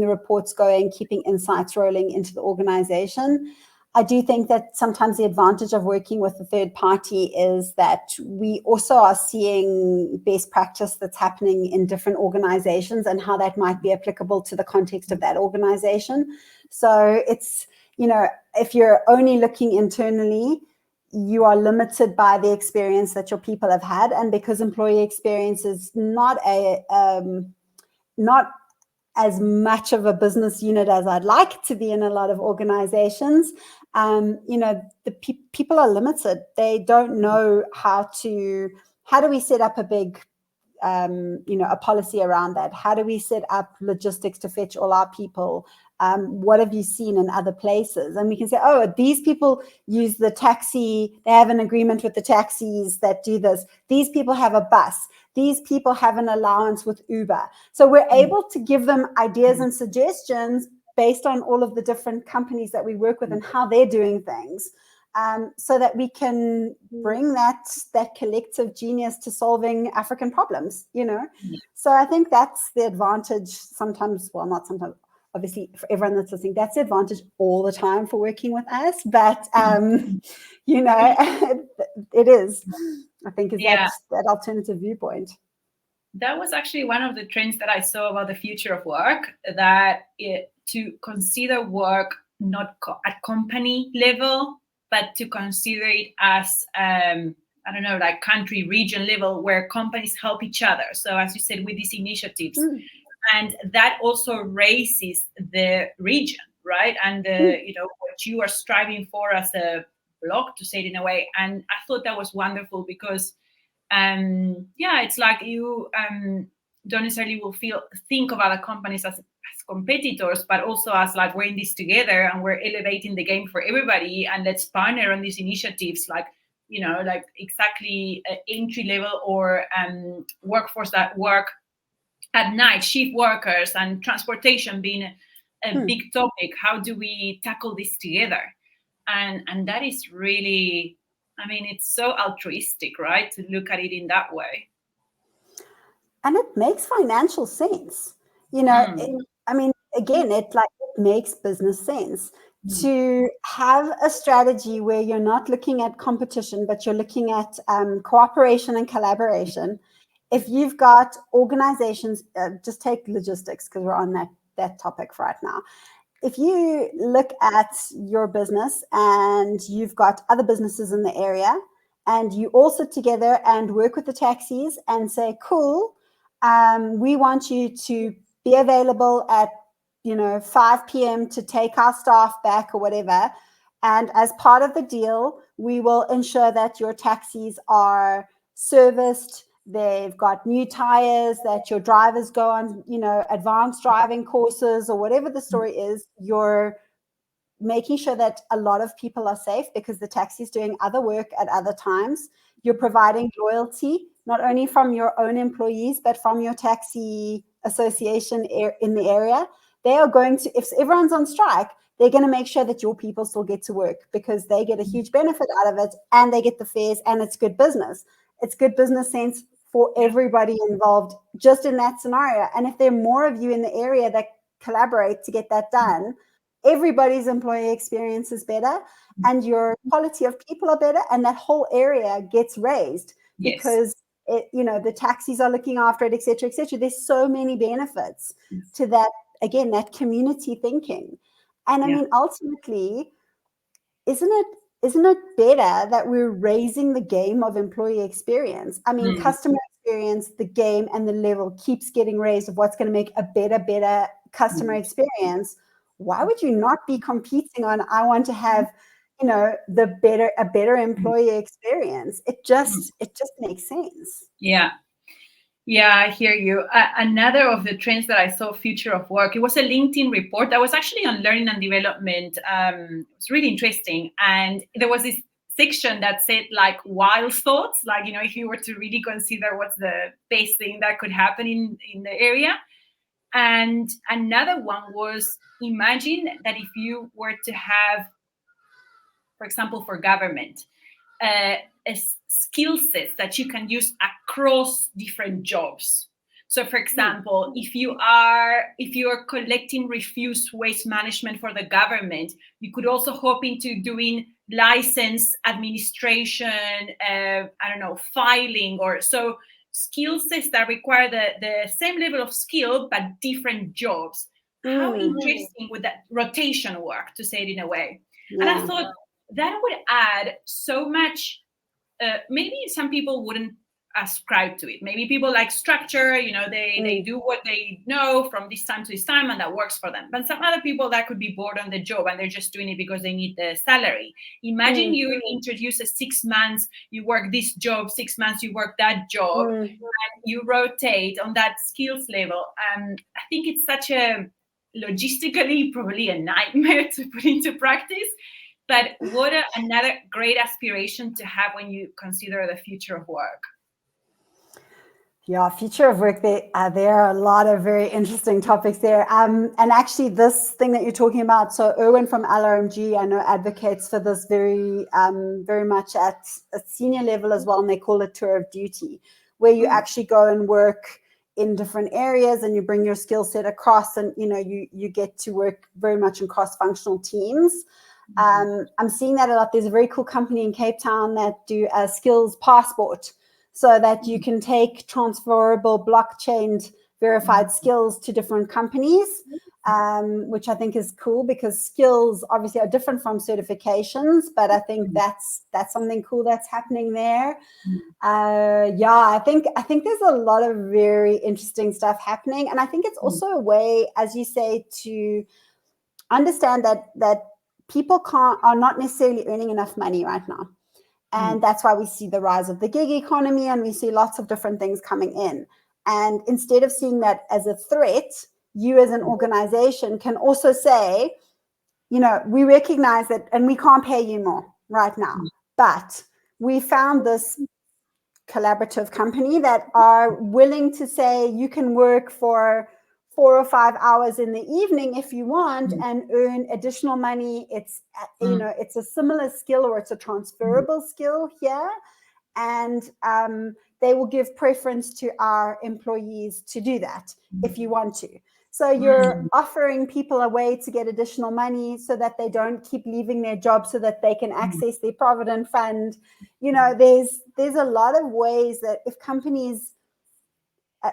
reports going, keeping insights rolling into the organization. I do think that sometimes the advantage of working with a third party is that we also are seeing best practice that's happening in different organizations and how that might be applicable to the context of that organization. So it's, if you're only looking internally, you are limited by the experience that your people have had. And because employee experience is not as much of a business unit as I'd like it to be in a lot of organizations, the people are limited. They don't know how do we set up a big, a policy around that? How do we set up logistics to fetch all our people? What have you seen in other places? And we can say, oh, these people use the taxi. They have an agreement with the taxis that do this. These people have a bus. These people have an allowance with Uber. So we're able to give them ideas and suggestions based on all of the different companies that we work with and how they're doing things, so that we can bring that collective genius to solving African problems, So I think that's the advantage sometimes, well, not sometimes, obviously for everyone that's listening, that's the advantage all the time for working with us. But, it is, I think, is that alternative viewpoint. That was actually one of the trends that I saw about the future of work, that to consider work not at company level, but to consider it as, like country, region level, where companies help each other. So as you said, with these initiatives, and that also raises the region, right? And what you are striving for as a blog, to say it in a way. And I thought that was wonderful, because it's like you don't necessarily think of other companies as competitors, but also as like, we're in this together and we're elevating the game for everybody, and let's partner on these initiatives, like exactly entry level or workforce that work at night, shift workers, and transportation being a big topic. How do we tackle this together? And that is really, it's so altruistic, right, to look at it in that way. And it makes financial sense. It makes business sense to have a strategy where you're not looking at competition, but you're looking at cooperation and collaboration. If you've got organizations, just take logistics, because we're on that topic right now. If you look at your business and you've got other businesses in the area, and you all sit together and work with the taxis and say, cool, we want you to be available at 5 p.m. to take our staff back or whatever. And as part of the deal, we will ensure that your taxis are serviced. They've got new tires, that your drivers go on, advanced driving courses, or whatever the story is. Your making sure that a lot of people are safe because the taxi is doing other work at other times. You're providing loyalty, not only from your own employees, but from your taxi association in the area. They are going to, if everyone's on strike, they're going to make sure that your people still get to work because they get a huge benefit out of it and they get the fares and it's good business. It's good business sense for everybody involved just in that scenario. And if there are more of you in the area that collaborate to get that done, everybody's employee experience is better and your quality of people are better and that whole area gets raised because the taxis are looking after it, et cetera, et cetera. There's so many benefits to that, again, that community thinking. And I mean, ultimately, isn't it better that we're raising the game of employee experience? I mean, customer experience, the game and the level keeps getting raised of what's going to make a better customer experience. Why would you not be competing on, I want to have, a better employee experience? It just makes sense. Yeah, I hear you. Another of the trends that I saw, future of work, it was a LinkedIn report that was actually on learning and development. It was really interesting. And there was this section that said like wild thoughts, like, if you were to really consider what's the best thing that could happen in the area. And another one was, imagine that if you were to have, for example, for government, a skill set that you can use across different jobs. So, for example, if you are collecting refuse waste management for the government, you could also hop into doing license administration, filing, or so skill sets that require the same level of skill but different jobs. How interesting would that rotation work, to say it in a way? And I thought that would add so much. Maybe some people wouldn't ascribe to it. Maybe people like structure, they do what they know from this time to this time and that works for them. But some other people that could be bored on the job and they're just doing it because they need the salary. Imagine you introduce a 6 months, you work this job, 6 months you work that job, and you rotate on that skills level. I think it's such a logistically probably a nightmare to put into practice. But what another great aspiration to have when you consider the future of work. Yeah, future of work, there are a lot of very interesting topics there. And actually this thing that you're talking about, so Erwin from LRMG, I know, advocates for this very much at a senior level as well, and they call it tour of duty, where you actually go and work in different areas and you bring your skill set across and, you get to work very much in cross-functional teams. I'm seeing that a lot. There's a very cool company in Cape Town that do a skills passport so that you can take transferable blockchain verified skills to different companies, which I think is cool because skills obviously are different from certifications, but I think that's something cool that's happening there. I think there's a lot of very interesting stuff happening. And I think it's also a way, as you say, to understand that people are not necessarily earning enough money right now. And that's why we see the rise of the gig economy and we see lots of different things coming in. And instead of seeing that as a threat, you as an organization can also say, we recognize that and we can't pay you more right now, but we found this collaborative company that are willing to say you can work for 4 or 5 hours in the evening if you want and earn additional money. It's it's a similar skill or it's a transferable skill here, and they will give preference to our employees to do that if you want to. So you're offering people a way to get additional money so that they don't keep leaving their job so that they can access their provident fund. There's a lot of ways that if companies,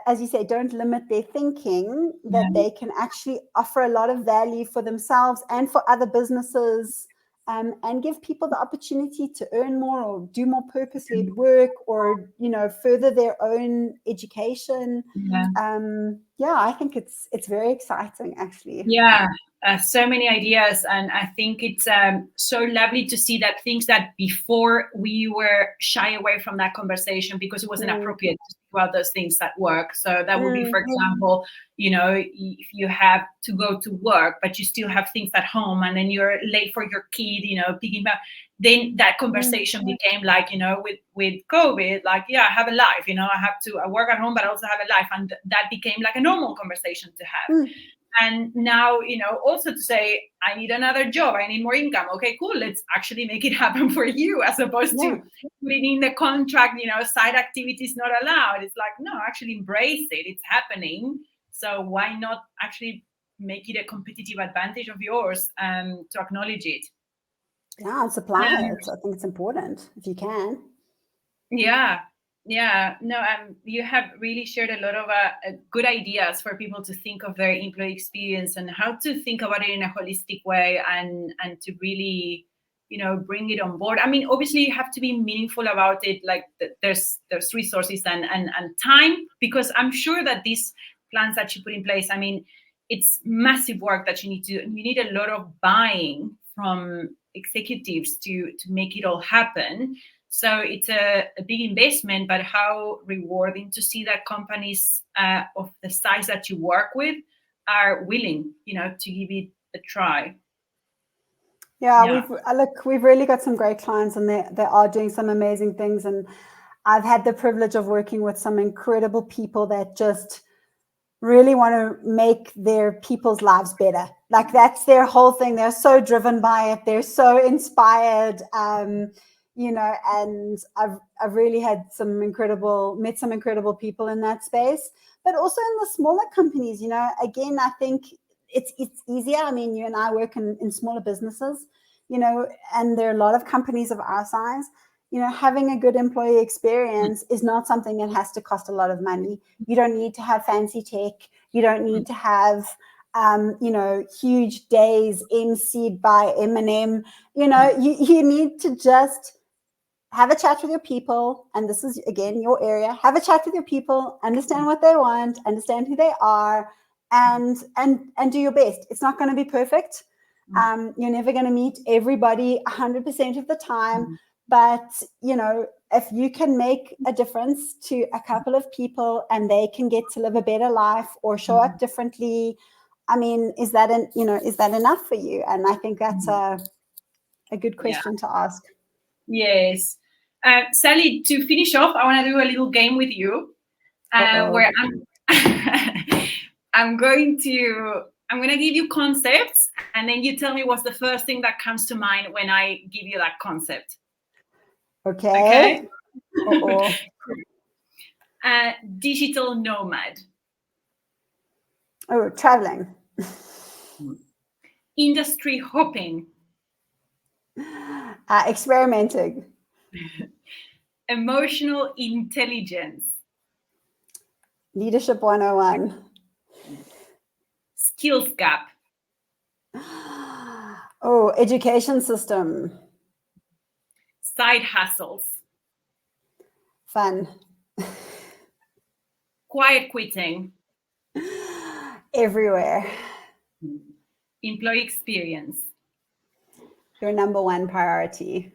as you say, don't limit their thinking, that they can actually offer a lot of value for themselves and for other businesses, and give people the opportunity to earn more or do more purpose-led work or, further their own education. I think it's very exciting, actually. Yeah, So many ideas, and I think it's so lovely to see that things that before we were shy away from that conversation because it wasn't appropriate to speak about those things at work. So that would be, for example, if you have to go to work but you still have things at home, and then you're late for your kid, picking up, then that conversation became like, with COVID, like, I have a life, I work at home but I also have a life, and that became like a normal conversation to have. And now, also to say, I need another job, I need more income. Okay, cool. Let's actually make it happen for you, as opposed to putting in the contract, side activities not allowed. It's like, no, actually embrace it. It's happening. So why not actually make it a competitive advantage of yours to acknowledge it? Yeah, and supply it. I think it's important if you can. Yeah, no, you have really shared a lot of good ideas for people to think of their employee experience and how to think about it in a holistic way, and to really, bring it on board. I mean, obviously you have to be meaningful about it. Like there's resources and time, because I'm sure that these plans that you put in place, I mean, it's massive work that you need a lot of buying from executives to make it all happen. So it's a big investment, but how rewarding to see that companies of the size that you work with are willing, to give it a try. Yeah. We've really got some great clients, and they are doing some amazing things. And I've had the privilege of working with some incredible people that just really want to make their people's lives better. Like that's their whole thing. They're so driven by it. They're so inspired. And I've really had met some incredible people in that space, but also in the smaller companies, again, I think it's easier. I mean, you and I work in smaller businesses, and there are a lot of companies of our size. Having a good employee experience is not something that has to cost a lot of money. You don't need to have fancy tech. You don't need to have, huge days emceed by M&M. You need to just have a chat with your people. And this is, again, your area. Have a chat with your people, understand what they want, understand who they are, and do your best. It's not going to be perfect. You're never going to meet everybody 100% of the time. But, if you can make a difference to a couple of people and they can get to live a better life or show up differently, I mean, is that enough for you? And I think that's a good question to ask. Yes. Sally, to finish off, I want to do a little game with you where I'm going to give you concepts, and then you tell me what's the first thing that comes to mind when I give you that concept. Okay. Digital nomad. Oh, traveling. Industry hopping. Experimenting. Emotional intelligence. Leadership 101. Skills gap. Oh, education system. Side hustles. Fun. Quiet quitting. Everywhere. Employee experience. Your number one priority.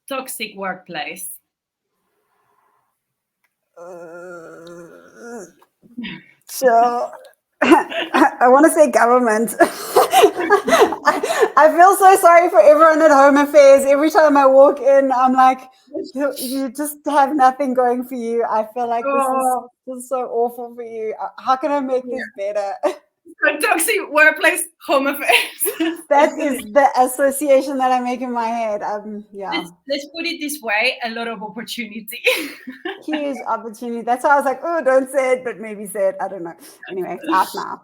Toxic workplace. So I want to say government. I feel so sorry for everyone at Home Affairs. Every time I walk in, I'm like, you just have nothing going for you. I feel like this is so awful for you. How can I make this better? Toxic workplace, Home Affairs. That is the association that I make in my head. Let's put it this way: a lot of opportunity. Huge opportunity. That's why I was like, oh, don't say it, but maybe say it. I don't know. Anyway, it's out now.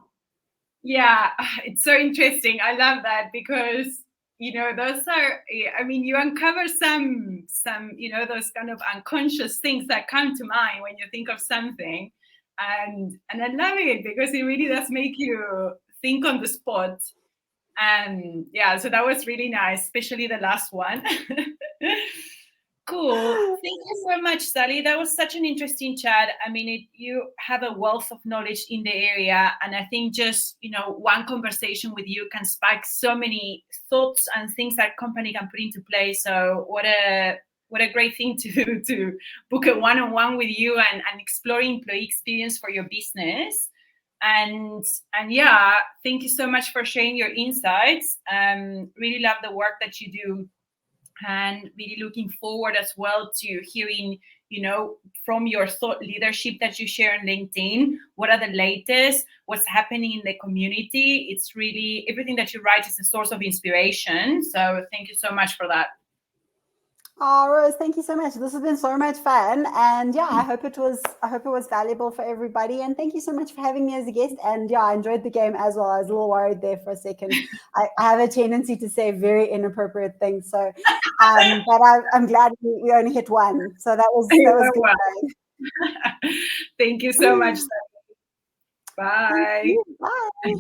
Yeah, it's so interesting. I love that because those are. I mean, you uncover some those kind of unconscious things that come to mind when you think of something. And I love it because it really does make you think on the spot. And so that was really nice, especially the last one. Cool. Thank you so much, Sally. That was such an interesting chat. I mean, you have a wealth of knowledge in the area, and I think just one conversation with you can spark so many thoughts and things that company can put into place. So what a great thing to book a one-on-one with you and explore employee experience for your business. And yeah, thank you so much for sharing your insights. Really love the work that you do, and really looking forward as well to hearing from your thought leadership that you share on LinkedIn, what are the latest, what's happening in the community. It's really, everything that you write is a source of inspiration. So thank you so much for that. Oh, Rose, thank you so much. This has been so much fun, and yeah, I hope it was valuable for everybody. And thank you so much for having me as a guest. And yeah, I enjoyed the game as well. I was a little worried there for a second. I have a tendency to say very inappropriate things, so but I'm glad we only hit one. So that was good. Thank you so much. Bye. Bye.